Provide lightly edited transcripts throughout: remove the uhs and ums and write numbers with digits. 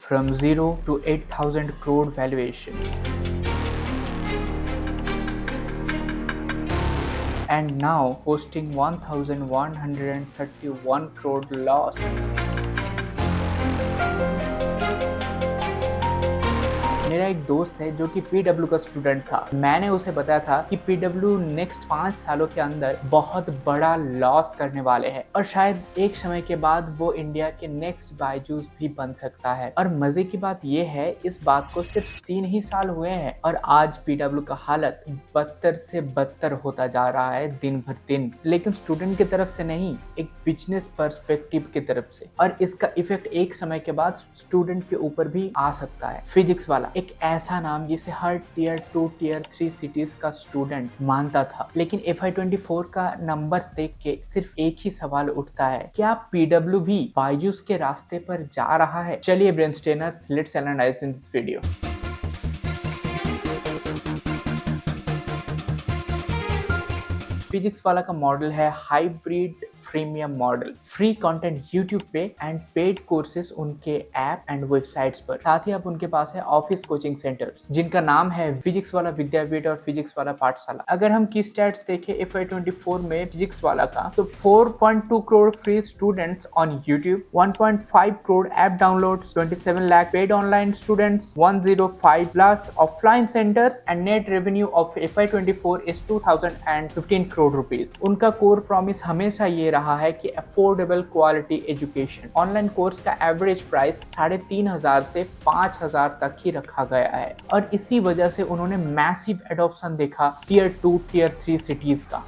from 0 to 8,000 crore valuation. And now posting 1,131 crore loss. मेरा एक दोस्त है जो कि पीडब्ल्यू का स्टूडेंट था। मैंने उसे बताया था कि पीडब्ल्यू नेक्स्ट 5 सालों के अंदर बहुत बड़ा लॉस करने वाले हैं और शायद एक समय के बाद वो इंडिया के नेक्स्ट बायजूस भी बन सकता है। और मजे की बात ये है, इस बात को सिर्फ 3 ही साल हुए हैं और आज पीडब्ल्यू का हालत बदतर से बदतर होता जा रहा है दिन भर दिन। लेकिन स्टूडेंट की तरफ से नहीं, एक बिजनेस पर्सपेक्टिव की तरफ से। और इसका इफेक्ट एक समय के बाद स्टूडेंट के ऊपर भी आ सकता है। फिजिक्स वाला एक ऐसा नाम जिसे हर टियर 2 टियर 3 सिटीज का स्टूडेंट मानता था, लेकिन FY24 का नंबर्स देख के सिर्फ एक ही सवाल उठता है, क्या पीडब्ल्यू भी बायजूस के रास्ते पर जा रहा है? चलिए brainstormers, let's analyse in this video. Physics Wallah का मॉडल है hybrid freemium model. Free content YouTube पे एंड पेड कोर्सेज उनके ऐप एंड वेबसाइट्स पर। साथ ही अब उनके पास है ऑफिस कोचिंग सेंटर्स जिनका नाम है फिजिक्स वाला विद्यापीठ और फिजिक्स वाला पाठशाला। अगर हम की स्टैट्स देखें FY24 में फिजिक्स वाला का, तो 4.2 crore free students on YouTube, 1.5 crore app downloads, 27 lakh paid online students, 105 plus offline centres and net revenue of FY24 is 2015 crore rupees. उनका कोर प्रॉमिस हमेशा ये रहा है कि affordable quality education. Online course का एवरेज प्राइस 3,500 से 5,000 तक ही रखा गया है और इसी वजह से उन्होंने मैसिव एडॉप्शन देखा टियर 2 टियर 3 सिटीज का।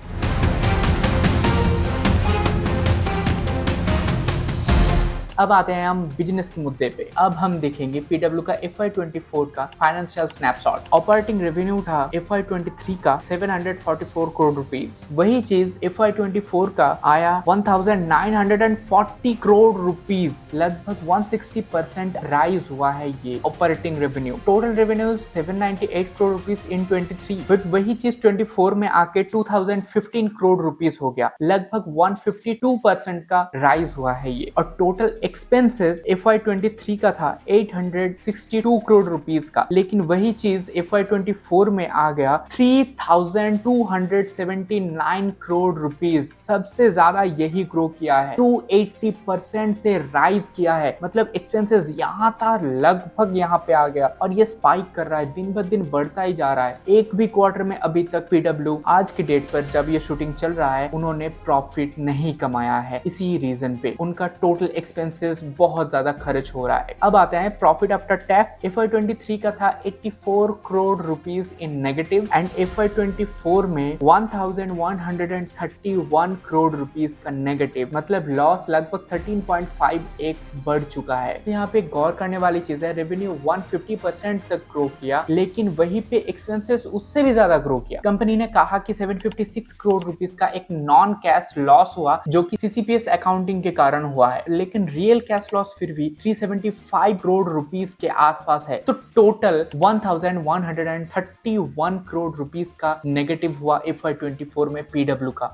अब आते हैं हम बिजनेस के मुद्दे पे। अब हम देखेंगे पीडब्ल्यू का FY24 का फाइनेंशियल स्नैपशॉट। ऑपरेटिंग रेवेन्यू था FY23 का 744 करोड़ रुपीस। वही चीज FY24 का आया 1940 करोड़ रुपीस। लगभग 160% राइज हुआ है ये operating revenue. Total revenue 798 crore rupees in 23, but वही चीज 24 में आके 2015 करोड़ रुपीस हो गया। लगभग 152% का राइज हुआ है ये। और टोटल एक्सपेंसेस FY23 का था 862 करोड़ रुपीस का, लेकिन वही चीज FY24 में आ गया 3,279 करोड़ रुपीस। सबसे ज्यादा यही ग्रो किया है, 280% से राइज किया है। मतलब एक्सपेंसेस यहाँ था, लगभग यहाँ पे आ गया और ये स्पाइक कर रहा है, दिन ब दिन बढ़ता ही जा रहा है। एक भी क्वार्टर में अभी तक पीडब्ल्यू आज की डेट पर जब ये शूटिंग चल रहा है, उन्होंने प्रॉफिट नहीं कमाया है। इसी रीजन पे उनका टोटल एक्सपेंसेस बहुत ज्यादा खर्च हो रहा है। अब आते हैं प्रॉफिट आफ्टर टैक्स। FY23 का था 84 crore rupees in negative and FY24 में 1,131 करोड़ रुपीस का नेगेटिव। मतलब लॉस लगभग 13.5x बढ़ चुका है। तो यहाँ पे गौर करने वाली चीज है, रेवेन्यू 150% तक ग्रो किया, लेकिन वहीं पे एक्सपेंसेस उससे भी ज्यादा ग्रो किया। कंपनी ने कहा कि 756 करोड़ रुपीस का एक नॉन कैश लॉस हुआ जो कि CCPS अकाउंटिंग के कारण हुआ है, लेकिन रियल कैश लॉस फिर भी 375 करोड़ रुपीस के आसपास है। तो टोटल 1,131 करोड़ रुपीस का नेगेटिव हुआ FY24 में पीडब्ल्यू का।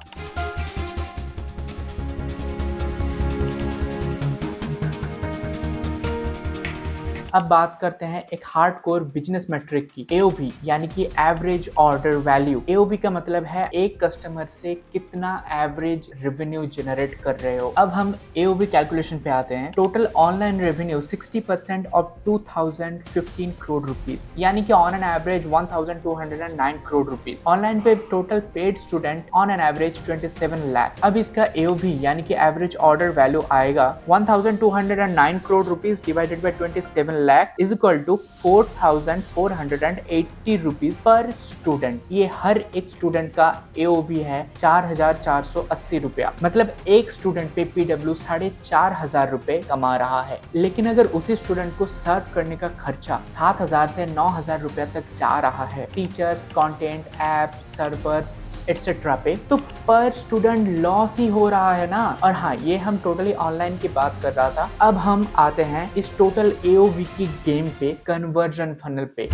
अब बात करते हैं एक हार्डकोर बिजनेस मैट्रिक की, AOV यानी कि एवरेज ऑर्डर वैल्यू। AOV का मतलब है एक कस्टमर से कितना एवरेज रेवेन्यू जनरेट कर रहे हो। अब हम AOV कैलकुलेशन पे आते हैं। Total online revenue 60% of 2015 crore rupees, यानी कि on an average 1,209 crore rupees. Online पे total paid student on an average 27 lakh. अब इसका AOV यानी कि एवरेज ऑर्डर वैल्यू आएगा 1,209 crore rupees divided by 27 lakh is equal to 4,480 rupees per student. ये हर एक स्टूडेंट का AOV है 4,480 रुपया। मतलब एक स्टूडेंट पे पीडब्ल्यू 4,500 रुपए कमा रहा है। लेकिन अगर उसी स्टूडेंट को सर्व करने का खर्चा 7,000 से 9,000 रुपया तक जा रहा है, teachers, content, app, servers etcetera पे, तो पर स्टूडेंट लॉस ही हो रहा है ना। और हाँ, ये हम टोटली ऑनलाइन की बात कर रहा था। अब हम आते हैं इस टोटल AOV की गेम पे, कन्वर्जन फनल पे।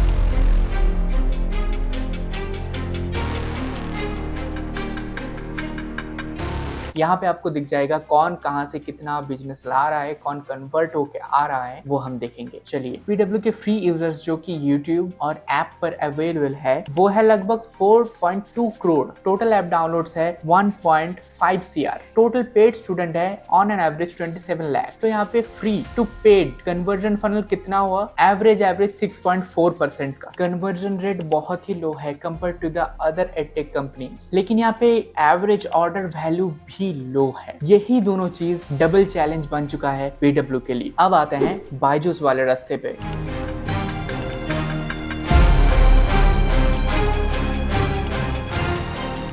यहाँ पे आपको दिख जाएगा कौन कहाँ से कितना बिजनेस ला रहा है, कौन कन्वर्ट होके आ रहा है, वो हम देखेंगे। चलिए, पीडब्ल्यू के फ्री यूजर्स जो कि यूट्यूब और ऐप पर अवेलेबल है वो है लगभग 4.2 करोड़। टोटल ऐप डाउनलोड्स है 1.5 CR। टोटल पेड स्टूडेंट है ऑन एन एवरेज 27 लाख। तो यहाँ पे free to paid conversion funnel कितना हुआ? एवरेज 6.4% का। कन्वर्जन रेट बहुत ही लो है compare to the other edtech companies, लेकिन यहाँ पे एवरेज ऑर्डर वैल्यू भी लो है। यही दोनों चीज डबल चैलेंज बन चुका है पीडब्ल्यू के लिए। अब आते हैं बायजूस वाले रास्ते पे।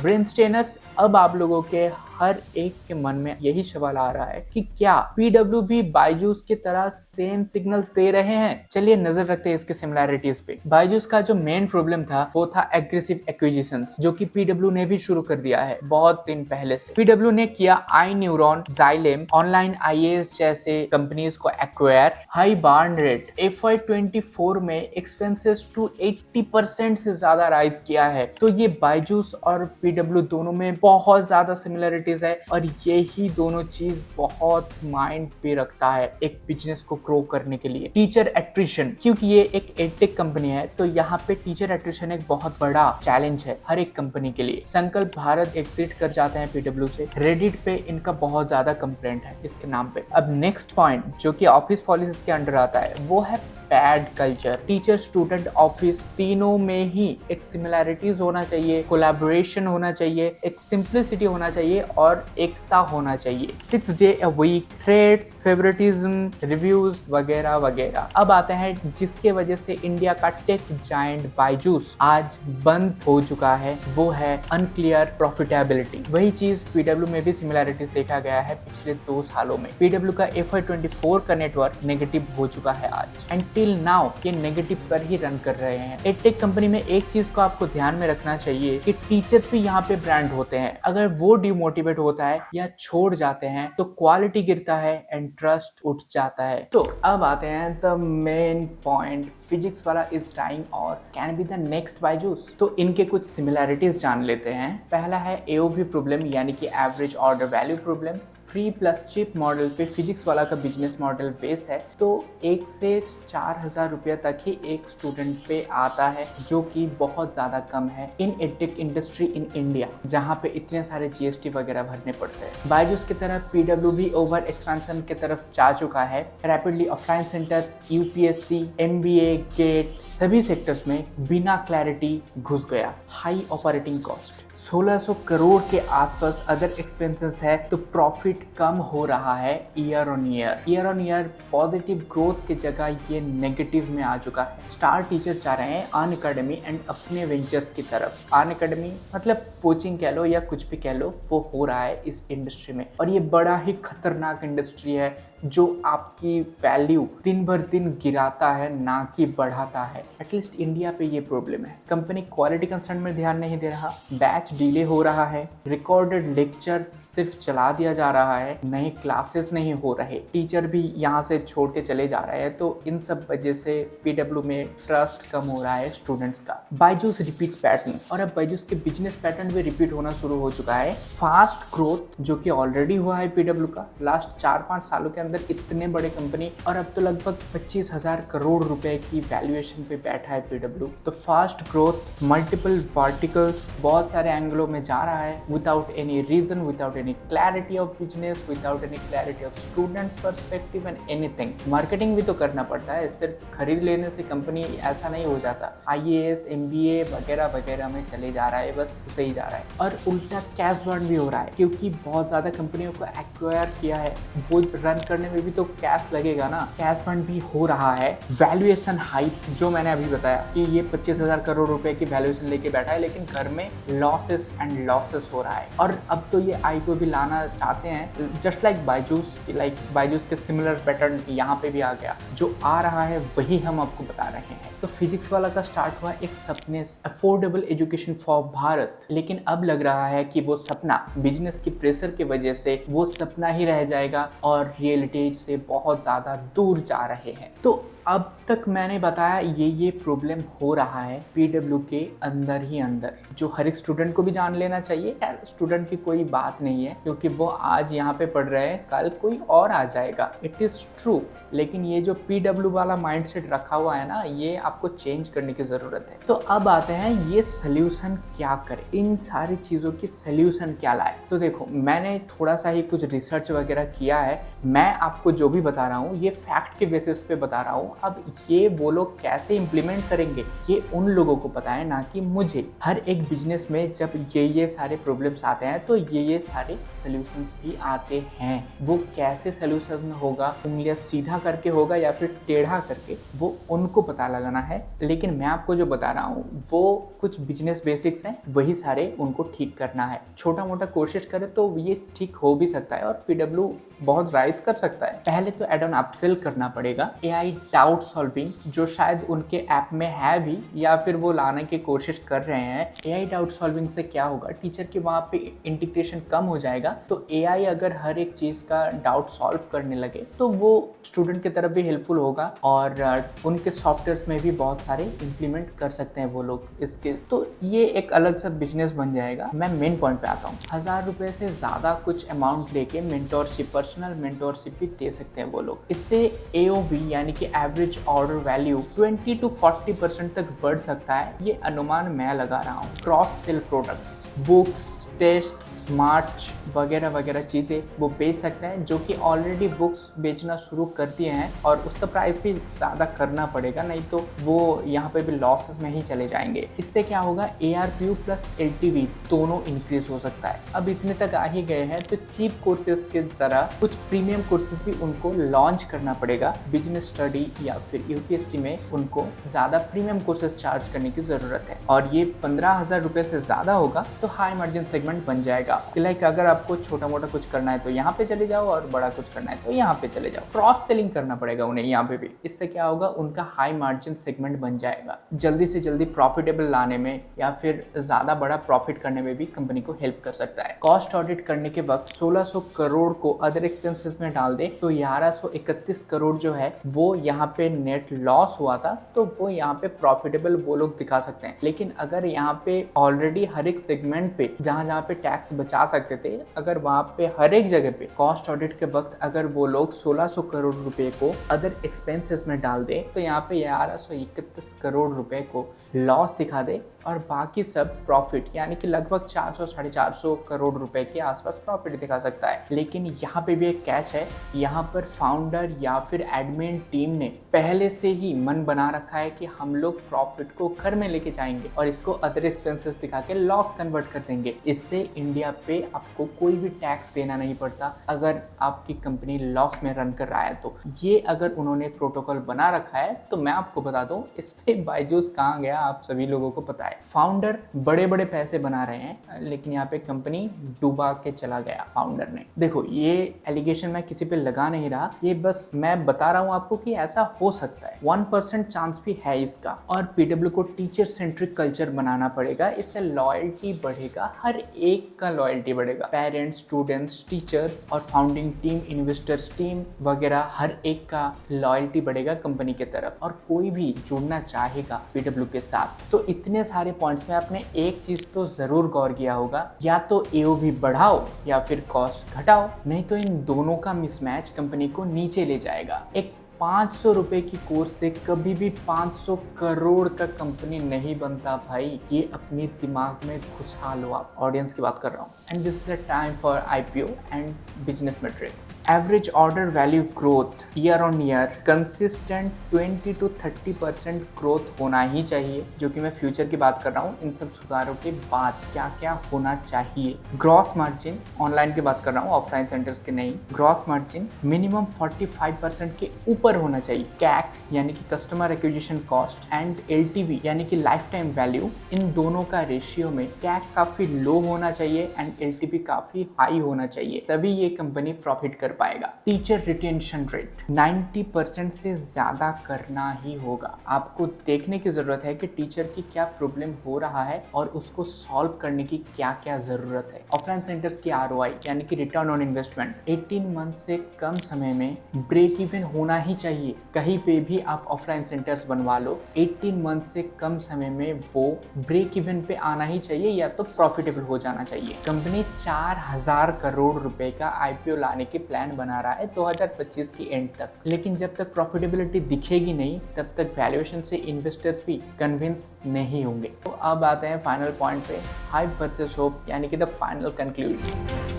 ब्रेनस्टेनर्स, अब आप लोगों के हर एक के मन में यही सवाल आ रहा है कि क्या पीडब्ल्यू भी बायजूस की तरह सेम सिग्नल्स दे रहे हैं? चलिए नजर रखते हैं इसके सिमिलैरिटीज पे। बायजूस का जो मेन प्रॉब्लम था वो था एग्रेसिव एक्विजिशंस, जो कि पीडब्ल्यू ने भी शुरू कर दिया है बहुत दिन पहले से। पीडब्ल्यू ने किया आई न्यूरॉन, जाइलेम, ऑनलाइन आईएएस जैसे कंपनीज को acquire. High burn rate, FY24 में एक्सपेंसेस टू 80% से ज्यादा राइज किया है। तो ये बायजूस और पीडब्ल्यू दोनों में बहुत ज्यादा सिमिलरिटीज है और यही दोनों चीज बहुत माइंड पे रखता है एक बिजनेस को ग्रो करने के लिए। टीचर एट्रिशन, क्योंकि ये एक एडटेक कंपनी है तो यहाँ पे टीचर एट्रिशन एक बहुत बड़ा चैलेंज है हर एक कंपनी के लिए। संकल्प भारत एग्जिट कर जाते हैं पीडब्ल्यू से। रेडिट पे इनका बहुत ज्यादा कंप्लेंट है इसके नाम पे। अब नेक्स्ट पॉइंट जो कि ऑफिस पॉलिसीज के अंडर आता है वो है bad culture. Teacher, student, office तीनों में ही एक सिमिलैरिटीज होना चाहिए, कोलैबोरेशन होना चाहिए, एक सिंप्लिसिटी होना चाहिए और एकता होना चाहिए। 6 day a week, threads, favouritism, reviews वगैरह वगैरह। अब आते हैं जिसके वजह से इंडिया का टेक जायंट बायजूस आज बंद हो चुका है, वो है अनक्लियर प्रॉफिटेबिलिटी। वही चीज पीडब्ल्यू में भी सिमिलैरिटीज देखा गया है पिछले 2 सालों में। पीडब्ल्यू का FY24 का नेटवर्क नेगेटिव हो चुका है आज एंड टिल नाउ ये नेगेटिव पर ही रन कर रहे हैं। एडटेक कंपनी में एक चीज को आपको ध्यान में रखना चाहिए कि टीचर्स भी यहाँ पे ब्रांड होते हैं। अगर वो डिमोटिवेट होता है या छोड़ जाते हैं तो क्वालिटी गिरता है एंड ट्रस्ट उठ जाता है। तो अब आते हैं द मेन पॉइंट, फिजिक्स वाला इज डाइंग और can be the next Byju's. तो इनके कुछ सिमिलैरिटीज जान लेते हैं। पहला है AOV प्रॉब्लम, यानी कि average order value problem. Free plus chip model पे फिजिक्स वाला का बिजनेस मॉडल बेस है, तो 1 से 4,000 रुपया तक ही एक स्टूडेंट पे आता है, जो कि बहुत ज़्यादा कम है इन एडटेक इंडस्ट्री इन इंडिया, जहाँ पे इतने सारे GST वगैरह भरने पड़ते हैं। बायजूस की तरह पीडब्ल्यू भी ओवर एक्सपेंशन की तरफ जा चुका है। Rapidly offline centres, UPSC, MBA, GATE सभी सेक्टर्स में बिना क्लैरिटी घुस गया। हाई ऑपरेटिंग कॉस्ट, 1600 करोड़ के आसपास अदर एक्सपेंसेस है, तो प्रॉफिट कम हो रहा है year on year positive growth की जगह ये नेगेटिव में आ चुका है। स्टार टीचर्स जा रहे हैं अन अकेडमी एंड अपने वेंचर्स की तरफ। अन अकेडमी मतलब कोचिंग कह लो या कुछ भी कह लो, वो हो रहा है इस इंडस्ट्री में और ये बड़ा ही खतरनाक इंडस्ट्री है जो आपकी वैल्यू दिन भर दिन गिराता है ना कि बढ़ाता है। एटलीस्ट इंडिया पे ये प्रॉब्लम है। कंपनी क्वालिटी कंसर्न में ध्यान नहीं दे रहा, बैच डिले हो रहा है, रिकॉर्डेड लेक्चर सिर्फ चला दिया जा रहा है, नए क्लासेस नहीं हो रहे, टीचर भी यहाँ से छोड़ के चले जा रहे हैं। तो इन सब वजह से पीडब्ल्यू में ट्रस्ट कम हो रहा है स्टूडेंट्स का। बायजूस रिपीट पैटर्न, और अब बायजूस के बिजनेस पैटर्न भी रिपीट होना शुरू हो चुका है। फास्ट ग्रोथ जो कि ऑलरेडी हुआ है पीडब्ल्यू का लास्ट 4-5 सालों के अंदर, इतने बड़े कंपनी और अब तो लगभग 25,000 करोड़ रुपए की वैल्यूएशन पे बैठा है पीडब्ल्यू। तो फास्ट ग्रोथ, मल्टीपल वर्टिकल्स, बहुत सारे एंगलों में जा रहा है without any reason, without any clarity of business, without any clarity of students perspective and anything. Marketing भी तो करना पड़ता है, सिर्फ खरीद लेने से कंपनी ऐसा नहीं हो जाता। IAS, MBA वगैरह वगैरह में चले जा रहा है, बस उसे ही जा रहा है। और उल्टा कैश बर्न भी हो रहा है, क्योंकि बहुत ज्यादा कंपनियों को एक्वायर किया है, वो रन करने में भी तो कैश लगेगा ना। कैश बर्न भी हो रहा है। वैल्यूएशन हाइप, जो मैंने अभी बताया कि ये 25,000 करोड़ रुपए की वैल्यूएशन लेके बैठा है, लेकिन घर में लॉसेस एंड लॉसेस हो रहा है। और अब तो ये IPO भी लाना चाहते हैं, जस्ट लाइक बायजूस के सिमिलर पैटर्न यहाँ पे भी आ गया। जो आ रहा है वही हम आपको बता रहे हैं। तो फिजिक्स वाला का स्टार्ट हुआ एक सपने, अफोर्डेबल एजुकेशन फॉर भारत, लेकिन अब लग रहा है कि वो सपना बिजनेस की प्रेशर की वजह से वो सपना ही रह जाएगा और रियलिटी से बहुत ज्यादा दूर जा रहे हैं। तो अब तक मैंने बताया ये प्रॉब्लम हो रहा है पीडब्ल्यू के अंदर ही अंदर, जो हर एक स्टूडेंट को भी जान लेना चाहिए। यार स्टूडेंट की कोई बात नहीं है, क्योंकि वो आज यहाँ पे पढ़ रहे हैं, कल कोई और आ जाएगा, इट इज़ ट्रू। लेकिन ये जो पीडब्ल्यू वाला माइंडसेट रखा हुआ है ना, ये आपको चेंज करने की ज़रूरत है। तो अब आते हैं ये सोल्यूशन क्या करें, इन सारी चीज़ों की सोल्यूशन क्या लाए। तो देखो, मैंने थोड़ा सा ही कुछ रिसर्च वगैरह किया है, मैं आपको जो भी बता रहा हूँ ये फैक्ट के बेसिस पे बता रहा हूँ। अब ये वो लोग कैसे इम्प्लीमेंट करेंगे ये उन लोगों को पता है, ना कि मुझे। हर एक बिजनेस में जब ये सारे प्रॉब्लम्स आते हैं तो ये सारे सोल्यूशंस भी आते हैं। वो कैसे सोल्यूशन होगा, उंगलियां सीधा करके होगा या फिर टेढ़ा करके, वो उनको पता लगाना है। लेकिन मैं आपको जो बता रहा हूँ वो कुछ बिजनेस बेसिक्स हैं, वही सारे उनको ठीक करना है। छोटा मोटा कोशिश करें तो ये ठीक हो भी सकता है और पीडब्ल्यू बहुत राइज कर सकता है। पहले तो एड ऑन अपसेल करना पड़ेगा एआई डाउट सॉल्विंग, जो शायद उनके ऐप में है भी या फिर वो लाने की कोशिश कर रहे हैं। एआई डाउट सॉल्विंग से क्या होगा, टीचर के वहाँ पे इंटीग्रेशन कम हो जाएगा। तो एआई अगर हर एक चीज़ का डाउट सॉल्व करने लगे तो वो स्टूडेंट की तरफ भी हेल्पफुल होगा और उनके सॉफ्टवेयर्स में भी बहुत सारे इम्प्लीमेंट कर सकते हैं वो लोग इसके। तो ये एक अलग सा बिजनेस बन जाएगा। मैं मेन पॉइंट पे आता हूँ। 1000 रुपये से ज़्यादा कुछ अमाउंट लेके मेंटोरशिप, पर्सनल मेंटोरशिप भी दे सकते हैं वो लोग। इससे AOV यानी कि एवरेज ऑर्डर वैल्यू 20 to 40% तक बढ़ सकता है, ये अनुमान मैं लगा रहा हूँ। Cross sell products, books, test, merch वगैरह वगैरह चीज़ें वो बेच सकते हैं, जो कि ऑलरेडी बुक्स बेचना शुरू कर दिए हैं और उसका प्राइस भी ज़्यादा करना पड़ेगा, नहीं तो वो यहाँ पे भी लॉसेस में ही चले जाएंगे। इससे क्या होगा, ARPU प्लस LTV दोनों इंक्रीज हो सकता है। अब इतने तक आ ही गए हैं तो चीप कोर्सेज की तरह कुछ प्रीमियम कोर्सेज भी उनको लॉन्च करना पड़ेगा। बिजनेस स्टडी या फिर UPSC में उनको ज़्यादा प्रीमियम कोर्सेज चार्ज करने की ज़रूरत है और ये 15,000 रुपये से ज़्यादा होगा तो हाई मार्जिन सेगमेंट बन जाएगा। लाइक अगर आपको छोटा मोटा कुछ करना है तो यहाँ पे चले जाओ और बड़ा कुछ करना है तो यहाँ पे चले जाओ। क्रॉस सेलिंग करना पड़ेगा उन्हें यहाँ पे भी। इससे क्या होगा, उनका हाई मार्जिन सेगमेंट बन जाएगा। जल्दी से जल्दी प्रॉफिटेबल लाने में या फिर ज़्यादा बड़ा प्रॉफिट करने में भी कंपनी को हेल्प कर सकता है। कॉस्ट ऑडिट करने के वक्त 1600 करोड़ को अदर एक्सपेंसेस में डाल दे तो 1131 करोड़ जो है वो यहाँ पे नेट लॉस हुआ था, तो वो यहाँ पे प्रॉफिटेबल वो लोग दिखा सकते हैं। लेकिन अगर यहाँ पे ऑलरेडी हर एक सेगमेंट पे जहाँ पे टैक्स बचा सकते थे, अगर वहाँ पे हर एक जगह पे कॉस्ट ऑडिट के वक्त अगर वो लोग 1600 करोड़ रुपए को अदर एक्सपेंसेस में डाल दे तो यहाँ पे 1131 करोड़ रुपए को लॉस दिखा दे और बाकी सब प्रॉफिट यानी कि लगभग 400-450 करोड़ रुपए के आसपास प्रॉफिट दिखा सकता है। लेकिन यहाँ पे भी एक कैच है, यहाँ पर फाउंडर या फिर एडमिन टीम ने पहले से ही मन बना रखा है कि हम लोग प्रॉफिट को घर में लेके जाएंगे और इसको अदर एक्सपेंसेस दिखा के लॉस कन्वर्ट कर देंगे। इससे इंडिया पे आपको कोई भी टैक्स देना नहीं पड़ता अगर आपकी कंपनी लॉस में रन कर रहा है। तो ये अगर उन्होंने प्रोटोकॉल बना रखा है तो मैं आपको बता दूं, इस पे बायजूस कहाँ गया आप सभी लोगों को पता है। फाउंडर बड़े बड़े पैसे बना रहे हैं लेकिन यहाँ पे कंपनी डूबा के चला गया फाउंडर ने। देखो, ये एलिगेशन मैं किसी पे लगा नहीं रहा, ये बस मैं बता रहा हूँ आपको कि ऐसा हो सकता है। 1% चांस भी है इसका। और पीडब्ल्यू को टीचर सेंट्रिक कल्चर बनाना पड़ेगा, इससे लॉयल्टी बढ़ेगा, हर एक का लॉयल्टी बढ़ेगा। पेरेंट्स, स्टूडेंट्स, टीचर्स और फाउंडिंग टीम, इन्वेस्टर्स टीम वगैरह हर एक का लॉयल्टी बढ़ेगा कंपनी की तरफ और कोई भी जुड़ना चाहेगा पीडब्ल्यू के साथ। तो इतने सारे पॉइंट्स में आपने एक चीज तो जरूर गौर किया होगा, या तो AOV बढ़ाओ या फिर कॉस्ट घटाओ, नहीं तो इन दोनों का मिसमैच कंपनी को नीचे ले जाएगा। एक 500 रुपए की कोर्स से कभी भी 500 करोड़ का कंपनी नहीं बनता भाई, ये अपने दिमाग में घुसा लो आप। ऑडियंस की बात कर रहा हूँ। And this is a time for IPO and business matrix. Average order value growth year on year consistent 20 to 30% growth होना ही चाहिए, जो कि मैं फ्यूचर की बात कर रहा हूँ। इन सब सुधारों के बाद क्या क्या होना चाहिए। ग्रॉस मार्जिन, ऑनलाइन की बात कर रहा हूँ, ऑफलाइन सेंटर्स के नहीं। ग्रॉस मार्जिन मिनिमम 45% के ऊपर होना चाहिए। CAC यानी कि customer acquisition cost and LTV यानी कि लाइफ टाइम वैल्यू, इन दोनों का रेशियो में CAC काफी लो होना चाहिए एंड एलटीवी काफी हाई होना चाहिए, तभी ये कंपनी प्रॉफिट कर पाएगा। टीचर रिटेंशन रेट 90% से ज्यादा करना ही होगा। आपको देखने की जरूरत है कि टीचर की क्या प्रॉब्लम हो रहा है और उसको सॉल्व करने की क्या क्या जरूरत है। ऑफलाइन सेंटर्स की आरओआई यानी कि रिटर्न ऑन इन्वेस्टमेंट 18 मंथ से कम समय में ब्रेक इवन होना ही चाहिए। कहीं पे भी आप ऑफलाइन सेंटर्स बनवा लो, 18 मंथ से कम समय में वो ब्रेक इवन पे आना ही चाहिए या तो प्रॉफिटेबल हो जाना चाहिए। कंपनी 4000 करोड़ रुपए का आईपीओ लाने के प्लान बना रहा है 2025 की एंड तक, लेकिन जब तक प्रॉफिटेबिलिटी दिखेगी नहीं तब तक वैल्यूएशन से इन्वेस्टर्स भी कन्विंस नहीं होंगे। तो अब आते हैं फाइनल पॉइंट पे, हाइप वर्सेस होप यानी कि द फाइनल कंक्लूजन।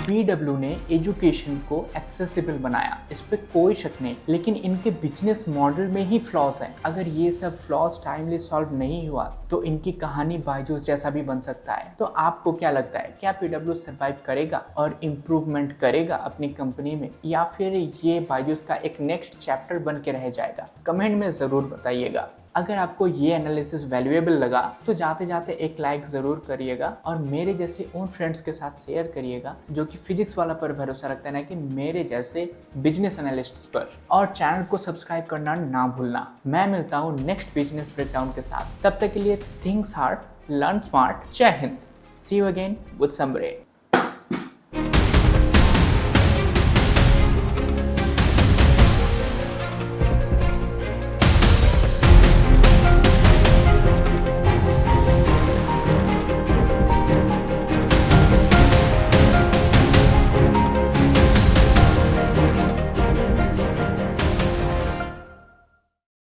पीडब्ल्यू ने एजुकेशन को एक्सेसिबल बनाया, इस पे कोई शक नहीं, लेकिन इनके बिजनेस मॉडल में ही फ्लॉज हैं। अगर ये सब फ्लॉज टाइमली सॉल्व नहीं हुआ तो इनकी कहानी बायजूस जैसा भी बन सकता है। तो आपको क्या लगता है, क्या पीडब्ल्यू सर्वाइव करेगा और इम्प्रूवमेंट करेगा अपनी कंपनी में, या फिर ये बायजूस का एक नेक्स्ट चैप्टर बन के रह जाएगा? कमेंट में जरूर बताइएगा। अगर आपको ये एनालिसिस वैल्यूएबल लगा तो जाते जाते एक लाइक ज़रूर करिएगा और मेरे जैसे उन फ्रेंड्स के साथ शेयर करिएगा जो कि फिजिक्स वाला पर भरोसा रखते हैं, ना कि मेरे जैसे बिजनेस एनालिस्ट्स पर। और चैनल को सब्सक्राइब करना ना भूलना। मैं मिलता हूँ नेक्स्ट बिजनेस ब्रेकडाउन के साथ, तब तक के लिए थिंक्स हार्ड, लर्न स्मार्ट। जय हिंद। See you again with some break.